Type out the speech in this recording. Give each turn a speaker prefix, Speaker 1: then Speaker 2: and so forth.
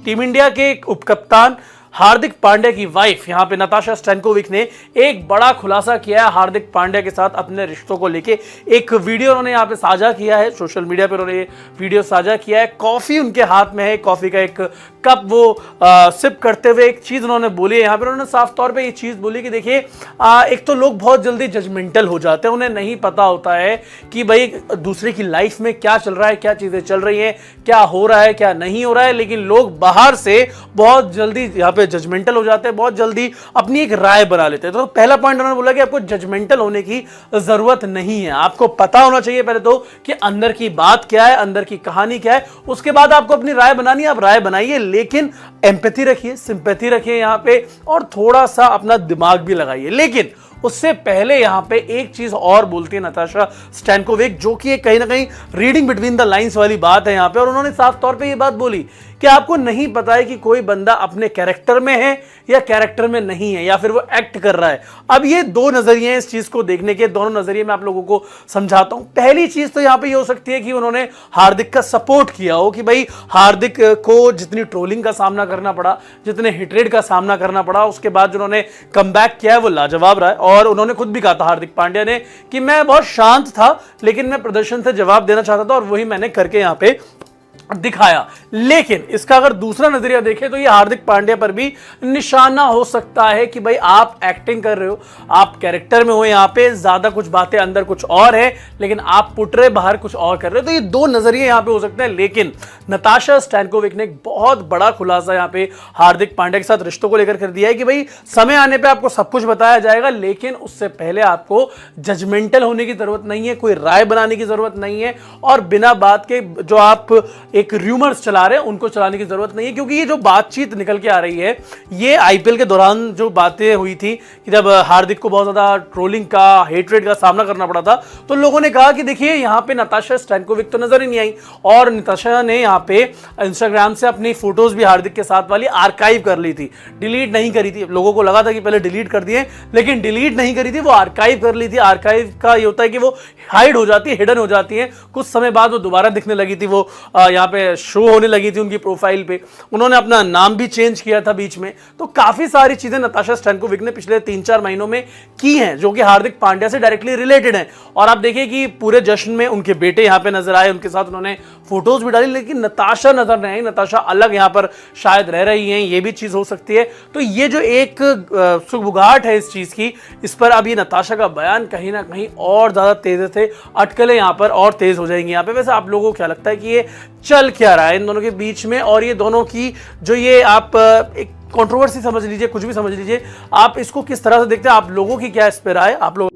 Speaker 1: Team India के उपकप्तान हार्दिक पांड्या की wife यहां पे नताशा स्टैनकोविक ने एक बड़ा खुलासा किया है हार्दिक पांड्या के साथ अपने रिश्तों को लेके। एक वीडियो उन्होंने यहां पे साझा किया है, सोशल मीडिया पे उन्होंने ये वीडियो साझा किया है। कॉफी उनके हाथ में है, कॉफी का एक कप वो सिप करते हुए एक चीज उन्होंने बोली है यहाँ पे। उन्होंने साफ तौर पे ये चीज बोली कि देखिए एक तो लोग बहुत जल्दी जजमेंटल हो जाते हैं, उन्हें नहीं पता होता है कि भाई दूसरे की लाइफ में क्या चल रहा है, क्या चीजें चल रही हैं, क्या हो रहा है, क्या नहीं हो रहा है। लेकिन लोग बाहर से बहुत जल्दी यहाँ पे जजमेंटल हो जाते हैं, बहुत जल्दी अपनी एक राय बना लेते हैं। तो पहला पॉइंट उन्होंने बोला कि आपको जजमेंटल होने की जरूरत नहीं है, आपको पता होना चाहिए पहले तो कि अंदर की बात क्या है, अंदर की कहानी क्या है। उसके बाद आपको अपनी राय बनानी है, आप राय बनाइए, लेकिन एम्पैथी रखिए, सिंपैथी रखिए यहां पे, और थोड़ा सा अपना दिमाग भी लगाइए। लेकिन उससे पहले यहां पे एक चीज और बोलती है नताशा स्टैनकोविक, जो कि कहीं ना कहीं रीडिंग बिटवीन द लाइंस वाली बात है यहां पे। और उन्होंने साफ तौर पे ये बात बोली कि आपको नहीं पता है कि कोई बंदा अपने कैरेक्टर में है या कैरेक्टर में नहीं है, या फिर वो एक्ट कर रहा है। अब ये दो नजरिए हैं इस चीज को देखने के, दोनों नजरिए मैं आप लोगों को समझाता हूं। पहली चीज तो यहां पे ये हो सकती है कि उन्होंने हार्दिक का सपोर्ट किया हो, कि भाई हार्दिक को जितनी ट्रोलिंग का सामना करना पड़ा, जितने हिटरेट का सामना करना पड़ा, उसके बाद जो उन्होंने कमबैक किया है वो लाजवाब रहा है। और उन्होंने खुद भी कहा था हार्दिक पांड्या ने कि मैं बहुत शांत था, लेकिन मैं प्रदर्शन से जवाब देना चाहता था और वही मैंने करके यहां पे दिखाया। लेकिन इसका अगर दूसरा नजरिया देखें तो ये हार्दिक पांड्या पर भी निशाना हो सकता है कि भाई आप एक्टिंग कर रहे हो, आप कैरेक्टर में हो, यहां पे ज्यादा कुछ बातें अंदर कुछ और है, लेकिन आप पुट रहे बाहर कुछ और कर रहे हो। तो ये दो नजरिए यहां पे हो सकते हैं। लेकिन नताशा स्टैनकोविक ने एक बहुत बड़ा खुलासा यहां पे हार्दिक पांड्या के साथ रिश्तों को लेकर कर दिया है कि भाई समय आने पर आपको सब कुछ बताया जाएगा, लेकिन उससे पहले आपको जजमेंटल होने की जरूरत नहीं है, कोई राय बनाने की जरूरत नहीं है, और बिना बात के जो आप एक रूमर्स चला रहे हैं उनको चलाने की जरूरत नहीं है। क्योंकि ये जो बातचीत निकल के आ रही है, ये आईपीएल के दौरान जो बातें हुई थी कि जब हार्दिक को बहुत ज्यादा ट्रोलिंग का, हेटरेट का सामना करना पड़ा था, तो लोगों ने कहा कि देखिए यहां पे नताशा स्टैनकोविक तो नजर ही नहीं आई। और नताशा ने यहां पे इंस्टाग्राम से अपनी फोटोज भी हार्दिक के साथ वाली आर्काइव कर ली थी, डिलीट नहीं करी थी। लोगों को लगा था कि पहले डिलीट कर दिए, लेकिन डिलीट नहीं करी थी, वो आर्काइव कर ली थी। आर्काइव का ये होता है कि वो हाइड हो जाती है, हिडन हो जाती है, कुछ समय बाद वो दोबारा दिखने लगी थी, वो यहाँ पे शो होने लगी थी उनकी प्रोफाइल पे। उन्होंने अपना नाम भी चेंज किया था बीच में। तो काफी सारी चीजें नताशा स्टैनकोविक ने पिछले 3-4 महीनों में की हैं, जो कि हार्दिक पांड्या से डायरेक्टली रिलेटेड हैं। और आप देखिए कि पूरे जश्न में उनके बेटे यहां पे नजर आए, उनके साथ उन्होंने फोटोज भी डाली, लेकिन नताशा नजर नहीं आई। नताशा अलग यहां पर शायद रह रही हैं, ये भी चीज हो सकती है। तो ये जो एक सुगबुगाहट है इस चीज की, इस पर अब ये नताशा का बयान कहीं ना कहीं और ज्यादा तेज से अटकलें यहां पर और तेज हो जाएंगी यहां पे। वैसे आप लोगों को क्या लगता है कि ये चल क्या रहा है इन दोनों के बीच में? और ये दोनों की जो ये आप एक कंट्रोवर्सी समझ लीजिए, कुछ भी समझ लीजिए, आप इसको किस तरह से देखते हैं? आप लोगों की क्या इस पर राय? आप लोग